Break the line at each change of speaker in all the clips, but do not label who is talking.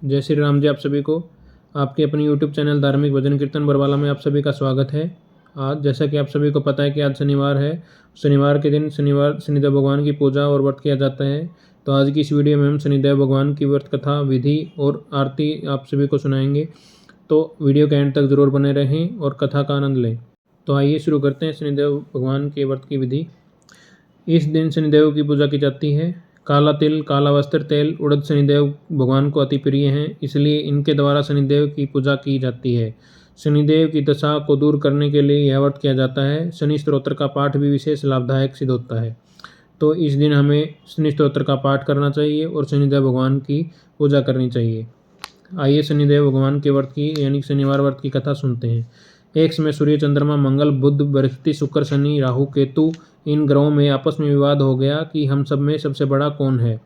जय श्री राम जी। आप सभी को आपके अपनी यूट्यूब चैनल धार्मिक भजन कीर्तन बरवाला में आप सभी का स्वागत है। आज जैसा कि आप सभी को पता है कि आज शनिवार है। शनिवार के दिन शनिदेव भगवान की पूजा और व्रत किया जाता है। तो आज की इस वीडियो में हम शनिदेव भगवान की व्रत कथा, विधि और आरती आप सभी को सुनाएंगे। तो वीडियो के एंड तक जरूर बने रहें और कथा का आनंद लें। तो आइए शुरू करते हैं शनिदेव भगवान के व्रत की विधि। इस दिन शनिदेव की पूजा की जाती है। काला तिल, काला वस्त्र, तेल, उड़द शनिदेव भगवान को अति प्रिय हैं, इसलिए इनके द्वारा शनिदेव की पूजा की जाती है। शनिदेव की दशा को दूर करने के लिए यह व्रत किया जाता है। शनि स्तोत्र का पाठ भी विशेष लाभदायक सिद्ध होता है। तो इस दिन हमें शनि स्तोत्र का पाठ करना चाहिए और शनिदेव भगवान की पूजा करनी चाहिए। आइए शनिदेव भगवान के व्रत की यानी शनिवार व्रत की कथा सुनते हैं। एक समय सूर्य, चंद्रमा, मंगल, बुध, बृहस्पति, शुक्र, शनि, राहु, केतु इन ग्रहों में आपस में विवाद हो गया कि हम सब में सबसे बड़ा कौन है।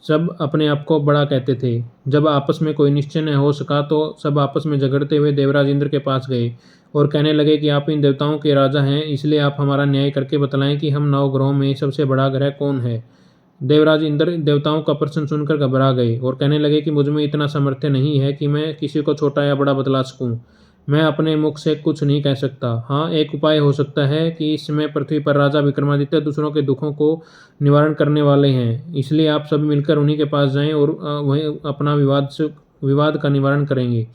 सब अपने आप को बड़ा कहते थे। जब आपस में कोई निश्चय न हो सका तो सब आपस में झगड़ते हुए देवराज इंद्र के पास गए और कहने लगे कि आप इन देवताओं के राजा हैं, इसलिए आप हमारा न्याय करके बतलाएं कि हम 9 ग्रहों में सबसे बड़ा ग्रह कौन है। देवराज इंद्र देवताओं का प्रश्न सुनकर घबरा गए और कहने लगे कि मुझ में इतना सामर्थ्य नहीं है कि मैं किसी को छोटा या बड़ा बतला सकूं। मैं अपने मुख से कुछ नहीं कह सकता। हाँ, एक उपाय हो सकता है कि इस समय पृथ्वी पर राजा विक्रमादित्य दूसरों के दुखों को निवारण करने वाले हैं, इसलिए आप सब मिलकर उन्हीं के पास जाएं और वहीं अपना विवाद का निवारण करेंगे।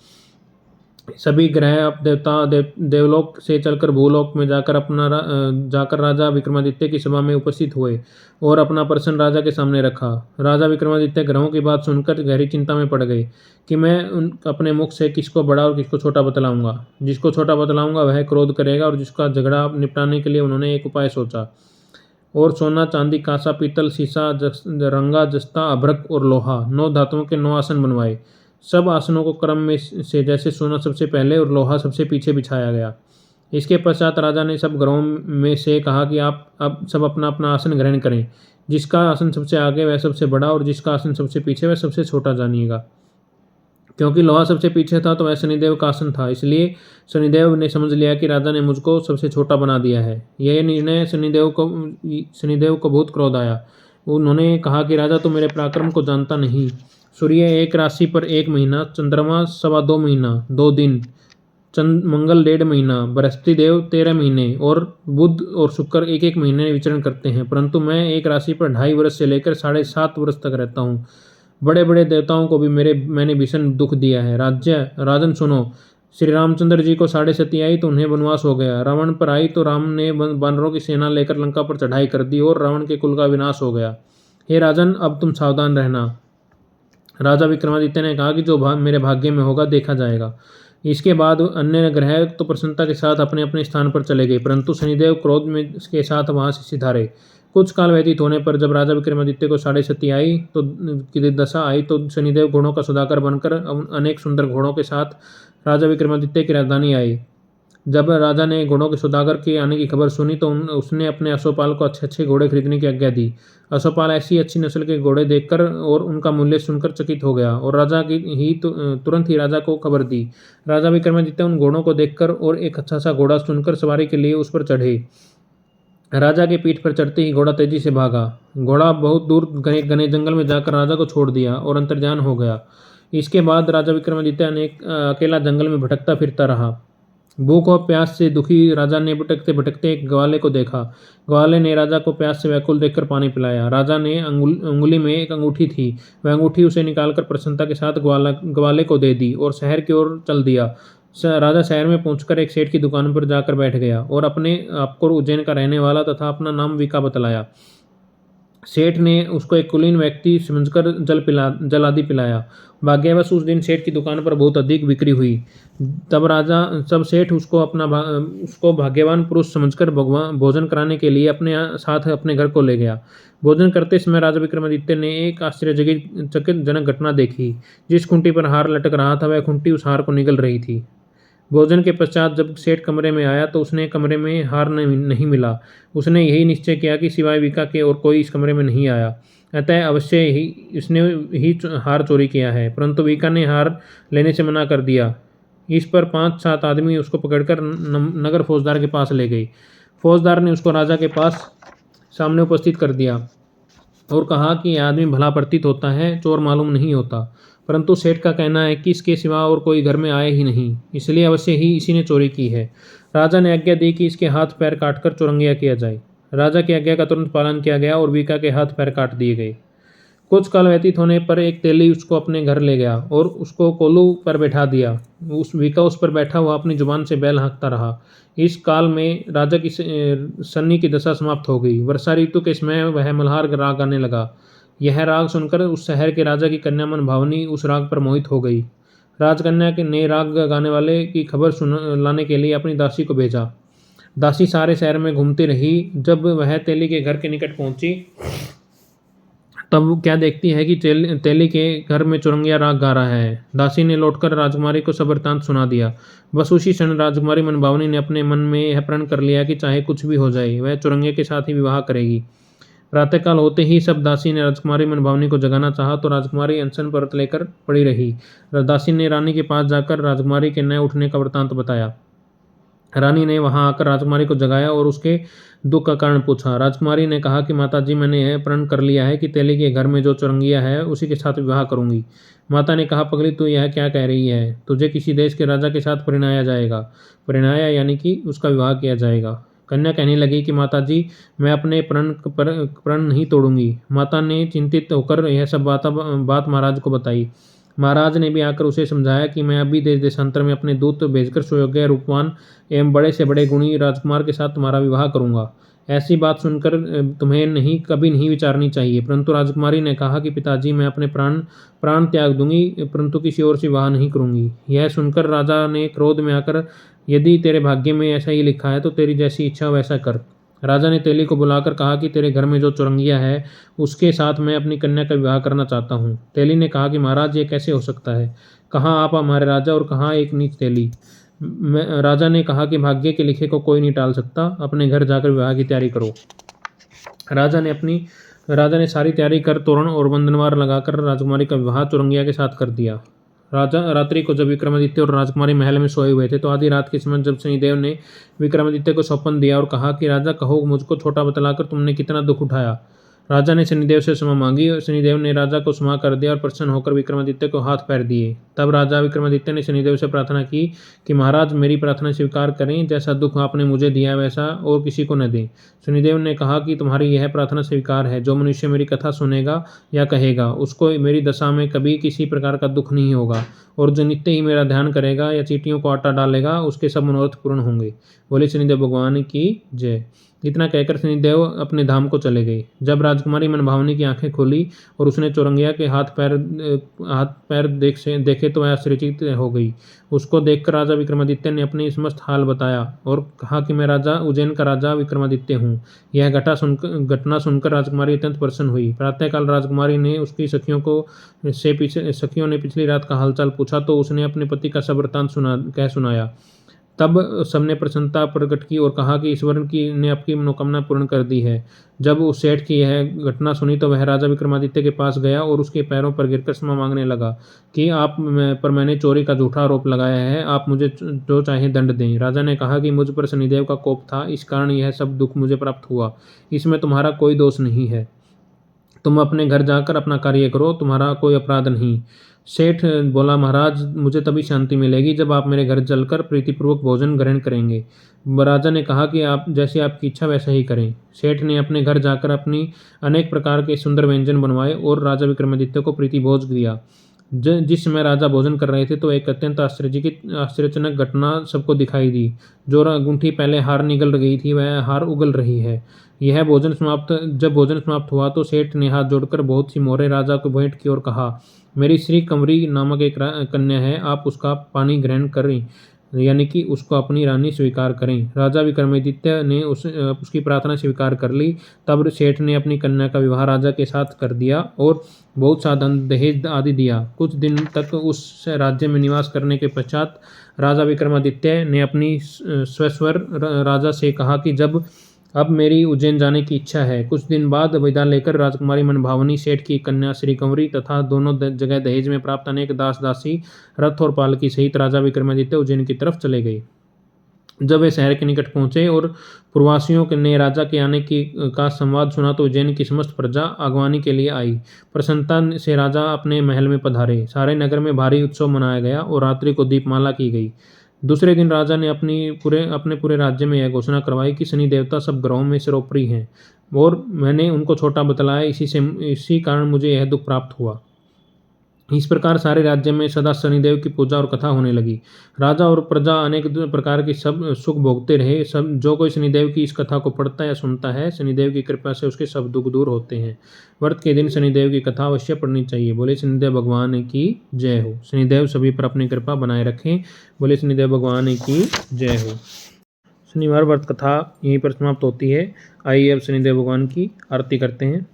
सभी ग्रह अब देवलोक से चलकर भूलोक में जाकर राजा विक्रमादित्य की सभा में उपस्थित हुए और अपना प्रश्न राजा के सामने रखा। राजा विक्रमादित्य ग्रहों की बात सुनकर गहरी चिंता में पड़ गए कि मैं अपने मुख से किसको बड़ा और किसको छोटा बतलाऊंगा। जिसको छोटा बतलाऊंगा वह क्रोध करेगा और जिसका झगड़ा निपटाने के लिए उन्होंने एक उपाय सोचा और सोना, चांदी, कांसा, पीतल, शीशा, रंगा, जस्ता, अभ्रक और लोहा 9 धातुओं के 9 आसन बनवाए। सब आसनों को क्रम में से जैसे सोना सबसे पहले और लोहा सबसे पीछे बिछाया गया। इसके पश्चात राजा ने सब ग्रहों में से कहा कि आप अब सब अपना अपना आसन ग्रहण करें। जिसका आसन सबसे आगे वह सबसे बड़ा और जिसका आसन सबसे पीछे वह सबसे छोटा जानिएगा। क्योंकि लोहा सबसे पीछे था तो वह शनिदेव का आसन था, इसलिए शनिदेव ने समझ लिया कि राजा ने मुझको सबसे छोटा बना दिया है। यह निर्णय शनिदेव को बहुत क्रोध आया। उन्होंने कहा कि राजा, तो मेरे पराक्रम को जानता नहीं। सूर्य एक राशि पर 1 महीना, चंद्रमा 2.25 महीना 2 दिन, मंगल 1.5 महीना, बृहस्पति देव 13 महीने और बुध और शुक्र 1-1 महीने विचरण करते हैं, परंतु मैं एक राशि पर 2.5 वर्ष से लेकर 7.5 वर्ष तक रहता हूँ। बड़े बड़े देवताओं को भी मैंने भीषण दुख दिया है। राजन सुनो, श्री रामचंद्र जी को 7.5 आई तो उन्हें वनवास हो गया। रावण पर आई तो राम ने वानरों की सेना लेकर लंका पर चढ़ाई कर दी और रावण के कुल का विनाश हो गया। हे राजन, अब तुम सावधान रहना। राजा विक्रमादित्य ने कहा कि जो मेरे भाग्य में होगा देखा जाएगा। इसके बाद अन्य ग्रह तो प्रसन्नता के साथ अपने अपने स्थान पर चले गए, परंतु शनिदेव क्रोध में के साथ वहां से सिधारे। कुछ काल व्यतीत होने पर जब राजा विक्रमादित्य को 7.5 आई तो की दशा आई तो शनिदेव घोड़ों का सुधाकर बनकर अनेक सुंदर घोड़ों के साथ राजा विक्रमादित्य की राजधानी आई। जब राजा ने घोड़ों के सौदागर के आने की खबर सुनी तो उसने अपने अश्वपाल को अच्छे अच्छे घोड़े खरीदने की आज्ञा दी। अश्वपाल ऐसी अच्छी नस्ल के घोड़े देखकर और उनका मूल्य सुनकर चकित हो गया और राजा की तुरंत ही राजा को खबर दी। राजा विक्रमादित्य उन घोड़ों को देखकर और एक अच्छा सा घोड़ा चुनकर सवारी के लिए उस पर चढ़े। राजा के पीठ पर चढ़ते ही घोड़ा तेजी से भागा। घोड़ा बहुत दूर घने जंगल में जाकर राजा को छोड़ दिया और अंतर्ध्यान हो गया। इसके बाद राजा विक्रमादित्य ने अकेला जंगल में भटकता फिरता रहा। भूख और प्यास से दुखी राजा ने भटकते भटकते एक ग्वाले को देखा। ग्वाले ने राजा को प्यास से व्याकुल देखकर पानी पिलाया। राजा ने अंगुली में एक अंगूठी थी, वह अंगूठी उसे निकालकर प्रसन्नता के साथ ग्वाले को दे दी और शहर की ओर चल दिया। राजा शहर में पहुंचकर एक सेठ की दुकान पर जाकर बैठ गया और अपने आपको उज्जैन का रहने वाला तथा अपना नाम विका बतलाया। सेठ ने उसको एक कुलीन व्यक्ति समझकर जल आदि पिलाया। भाग्यवश उस दिन सेठ की दुकान पर बहुत अधिक बिक्री हुई। तब सेठ उसको भाग्यवान पुरुष समझकर भोजन कराने के लिए अपने साथ अपने घर को ले गया। भोजन करते समय राजा विक्रमादित्य ने एक आश्चर्यजनक घटना देखी। जिस खूंटी पर हार लटक रहा था वह खूंटी उस हार को निगल रही थी। भोजन के पश्चात जब सेठ कमरे में आया तो उसने कमरे में हार नहीं मिला। उसने यही निश्चय किया कि सिवाय विका के और कोई इस कमरे में नहीं आया, अतः अवश्य ही इसने ही हार चोरी किया है। परंतु विका ने हार लेने से मना कर दिया। इस पर 5-7 आदमी उसको पकड़कर नगर फौजदार के पास ले गए। फौजदार ने उसको राजा के पास सामने उपस्थित कर दिया और कहा कि यह आदमी भला प्रतीत होता है, चोर मालूम नहीं होता। परंतु सेठ का कहना है कि इसके सिवा और कोई घर में आए ही नहीं, इसलिए अवश्य ही इसी ने चोरी की है। राजा ने आज्ञा दी कि इसके हाथ पैर काटकर चुरंगिया किया जाए। राजा की आज्ञा का तुरंत पालन किया गया और वीका के हाथ पैर काट दिए गए। कुछ काल व्यतीत होने पर एक तेली उसको अपने घर ले गया और उसको कोलू पर बैठा दिया। उस वीका उस पर बैठा हुआ अपनी जुबान से बैल हाँकता रहा। इस काल में राजा की सन्नी की दशा समाप्त हो गई। वर्षा ऋतु के समय वह मल्हार राग गाने लगा। यह राग सुनकर उस शहर के राजा की कन्या मन भावनी उस राग पर मोहित हो गई। राजकन्या के ने राग गाने वाले की खबर लाने के लिए अपनी दासी को भेजा। दासी सारे शहर में घूमती रही। जब वह तेली के घर के निकट पहुंची तब क्या देखती है कि तेली के घर में चुरंगिया राग गा रहा है। दासी ने लौटकर राजकुमारी को सब वृत्तांत सुना दिया। बस उसी क्षण राजकुमारी मनभावनी ने अपने मन में यह प्रण कर लिया कि चाहे कुछ भी हो जाए वह चुरंगिया के साथ ही विवाह करेगी। प्रातःकाल होते ही सब दासी ने राजकुमारी मनभावनी को जगाना चाहा तो राजकुमारी अनशन पर व्रत लेकर पड़ी रही। दासी ने रानी के पास जाकर राजकुमारी के न उठने का वृत्तांत बताया। रानी ने वहां आकर राजकुमारी को जगाया और उसके दुख का कारण पूछा। राजकुमारी ने कहा कि माताजी, मैंने यह प्रण कर लिया है कि तेली के घर में जो चुरंगिया है उसी के साथ विवाह करूंगी। माता ने कहा, पगली तू यह क्या कह रही है? तुझे किसी देश के राजा के साथ परिणाया जाएगा। परिणाया यानी कि उसका विवाह किया जाएगा। कन्या कहने लगी कि माताजी, मैं अपने प्रण नहीं तोड़ूंगी। माता ने चिंतित होकर यह सब बात महाराज को बताई। महाराज ने भी आकर उसे समझाया कि मैं अभी देश देशांतर में अपने दूत भेजकर सुयोग्य, रूपवान एवं बड़े से बड़े गुणी राजकुमार के साथ तुम्हारा विवाह करूंगा। ऐसी बात सुनकर तुम्हें कभी नहीं विचारनी चाहिए। परंतु राजकुमारी ने कहा कि पिताजी, मैं अपने प्राण त्याग दूंगी, परंतु किसी और से विवाह नहीं करूंगी। यह सुनकर राजा ने क्रोध में आकर, यदि तेरे भाग्य में ऐसा ही लिखा है तो तेरी जैसी इच्छा वैसा कर। राजा ने तेली को बुलाकर कहा कि तेरे घर में जो चुरंगिया है उसके साथ मैं अपनी कन्या का विवाह करना चाहता हूँ। तेली ने कहा कि महाराज, ये कैसे हो सकता है? कहाँ आप हमारे राजा और कहाँ एक नीच तेली? राजा ने कहा कि भाग्य के लिखे को कोई नहीं टाल सकता। अपने घर जाकर विवाह की तैयारी करो। राजा ने सारी तैयारी कर तोरण और बंधनवार लगाकर राजकुमारी का विवाह चुरंगिया के साथ कर दिया। रात्रि को जब विक्रमादित्य और राजकुमारी महल में सोए हुए थे तो आधी रात के समय जब शनिदेव ने विक्रमादित्य को सौंपन दिया और कहा कि राजा, कहो मुझको छोटा बतलाकर तुमने कितना दुख उठाया। राजा ने शनिदेव से क्षमा मांगी और शनिदेव ने राजा को क्षमा कर दिया और प्रसन्न होकर विक्रमादित्य को हाथ पैर दिए। तब राजा विक्रमादित्य ने शनिदेव से प्रार्थना की कि महाराज, मेरी प्रार्थना स्वीकार करें। जैसा दुख आपने मुझे दिया वैसा और किसी को न दें। शनिदेव ने कहा कि तुम्हारी यह प्रार्थना स्वीकार है। जो मनुष्य मेरी कथा सुनेगा या कहेगा उसको मेरी दशा में कभी किसी प्रकार का दुख नहीं होगा, और जो नित्य ही मेरा ध्यान करेगा या चींटियों को आटा डालेगा उसके सब मनोरथ पूर्ण होंगे। बोले शनिदेव भगवान की जय। इतना कहकर शनिदेव अपने धाम को चले गए। जब राजकुमारी मनभावनी की आंखें खोली और उसने चुरंगिया के हाथ पैर देखे तो वह आश्चर्यचकित हो गई। उसको देखकर राजा विक्रमादित्य ने अपनी समस्त हाल बताया और कहा कि मैं राजा उज्जैन का राजा विक्रमादित्य हूँ। यह घटना सुनकर राजकुमारी अत्यंत प्रसन्न हुई। प्रातःकाल राजकुमारी ने उसकी सखियों ने पिछली रात का हालचाल पूछा तो उसने अपने पति का सब वृत्तांत सुनाया। तब सबने प्रसन्नता प्रकट की और कहा कि ईश्वर ने आपकी मनोकामना पूर्ण कर दी है। जब उस सेठ की यह घटना सुनी तो वह राजा विक्रमादित्य के पास गया और उसके पैरों पर गिरकर क्षमा मांगने लगा कि मैंने चोरी का झूठा आरोप लगाया है, आप मुझे जो चाहे दंड दें। राजा ने कहा कि मुझ पर शनिदेव का कोप था, इस कारण यह सब दुख मुझे प्राप्त हुआ। इसमें तुम्हारा कोई दोष नहीं है। तुम अपने घर जाकर अपना कार्य करो, तुम्हारा कोई अपराध नहीं। सेठ बोला, महाराज, मुझे तभी शांति मिलेगी जब आप मेरे घर चलकर प्रीतिपूर्वक भोजन ग्रहण करेंगे। राजा ने कहा कि आप जैसे आपकी इच्छा वैसा ही करें। सेठ ने अपने घर जाकर अपनी अनेक प्रकार के सुंदर व्यंजन बनवाए और राजा विक्रमादित्य को प्रीति भोज दिया। जिस समय राजा भोजन कर रहे थे तो एक अत्यंत आश्चर्यजनक घटना सबको दिखाई दी। जो अंगूठी पहले हार निगल गई थी वह हार उगल रही है। जब भोजन समाप्त हुआ तो सेठ ने हाथ जोड़कर बहुत सी मोहरें राजा को भेंट की और कहा, मेरी श्री कंवरी नामक एक कन्या है, आप उसका पानी ग्रहण करें, यानी कि उसको अपनी रानी स्वीकार करें। राजा विक्रमादित्य ने उसकी प्रार्थना स्वीकार कर ली। तब सेठ ने अपनी कन्या का विवाह राजा के साथ कर दिया और बहुत सा धन दहेज आदि दिया। कुछ दिन तक उस राज्य में निवास करने के पश्चात राजा विक्रमादित्य ने अपनी स्वस्वर राजा से कहा कि अब मेरी उज्जैन जाने की इच्छा है। कुछ दिन बाद विदा लेकर राजकुमारी मनभावनी सेठ की कन्या श्री कंवरी तथा दोनों जगह दहेज में प्राप्त अनेक दास दासी, रथ और पालकी सहित राजा विक्रमादित्य उज्जैन की तरफ चले गए। जब वे शहर के निकट पहुंचे और प्रवासियों ने राजा के आने की का संवाद सुना तो उज्जैन की समस्त प्रजा अगवानी के लिए आई। प्रसन्नता से राजा अपने महल में पधारे। सारे नगर में भारी उत्सव मनाया गया और रात्रि को दीपमाला की गई। दूसरे दिन राजा ने अपने पूरे राज्य में यह घोषणा करवाई कि शनि देवता सब ग्रहों में सर्वोपरि हैं और मैंने उनको छोटा बतलाया, इसी कारण मुझे यह दुख प्राप्त हुआ। इस प्रकार सारे राज्य में सदा शनिदेव की पूजा और कथा होने लगी। राजा और प्रजा अनेक प्रकार की सब सुख भोगते रहे। सब जो कोई शनिदेव की इस कथा को पढ़ता या सुनता है, शनिदेव की कृपा से उसके सब दुख दूर होते हैं। व्रत के दिन शनिदेव की कथा अवश्य पढ़नी चाहिए। बोले शनिदेव भगवान की जय हो। शनिदेव सभी पर अपनी कृपा बनाए रखें। बोले शनिदेव भगवान की जय हो। शनिवार व्रत कथा यहीं पर समाप्त होती है। आइए अब शनिदेव भगवान की आरती करते हैं।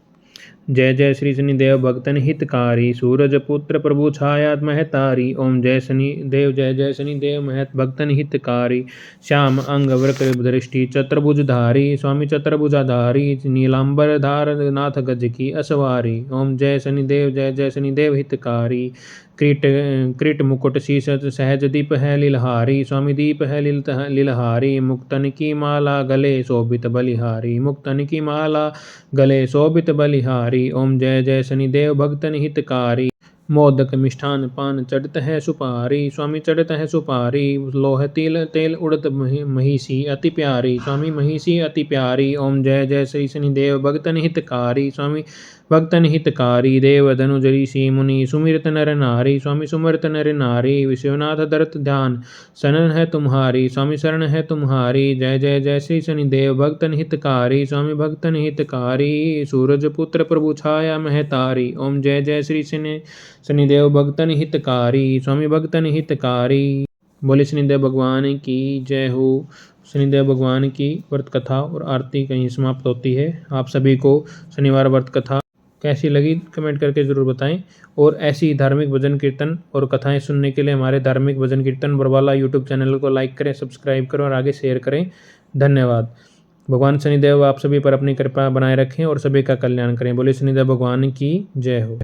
जय जय श्री शनिदेव भक्तन हितकारी, सूरज पुत्र प्रभु छाया महतारी। ओम जय शनिदेव, जय जय शनिदेव महत भक्तन हितकारी। श्याम अंग वक्र दृष्टि चतुर्भुजधारी, स्वामी चतुर्भुजाधारी। नीलांबर धार नाथ गज की असवारी। ओम जय शनिदेव, जय जय शनिदेव हितकारी। कृट मुकुट शीश सहज दीप है लीलहारी, स्वामी दीप है लीलहारी। मुक्तन की माला गले शोभित बलिहारी, मुक्तन की माला गले शोभित बलिहारी। ओम जय जय शनिदेव भक्तन हितकारी। मोदक मिष्ठान पान चढ़त है सुपारी, स्वामी चढ़त है सुपारी। लोह तिल तेल उड़त महिषी अति प्यारी, स्वामी महिषी अति प्यारी। ओम जय जय श्री शनिदेव भक्तन हितकारी, स्वामी भक्तन हितकारी। देव धनुज ऋषि मुनि सुमिरत नर नारी, स्वामी सुमिरत नर नारी। विश्वनाथ दरत ध्यान शरण है तुम्हारी, स्वामी शरण है तुम्हारी। जय जय जय श्री शनिदेव भक्तन हितकारी, स्वामी भक्तन हितकारी। सूरज पुत्र प्रभु छाया महतारी। ओम जय जय श्री शनिदेव भक्तन हितकारी, स्वामी भक्तन हितकारी। बोले शनिदेव भगवान की जय हो। शनिदेव भगवान की व्रत कथा और आरती कहीं समाप्त होती है। आप सभी को शनिवार व्रत कथा कैसी लगी कमेंट करके ज़रूर बताएं। और ऐसी धार्मिक भजन कीर्तन और कथाएं सुनने के लिए हमारे धार्मिक भजन कीर्तन बरवाला यूट्यूब चैनल को लाइक करें, सब्सक्राइब करें और आगे शेयर करें। धन्यवाद। भगवान शनिदेव आप सभी पर अपनी कृपा बनाए रखें और सभी का कल्याण करें। बोले शनिदेव भगवान की जय हो।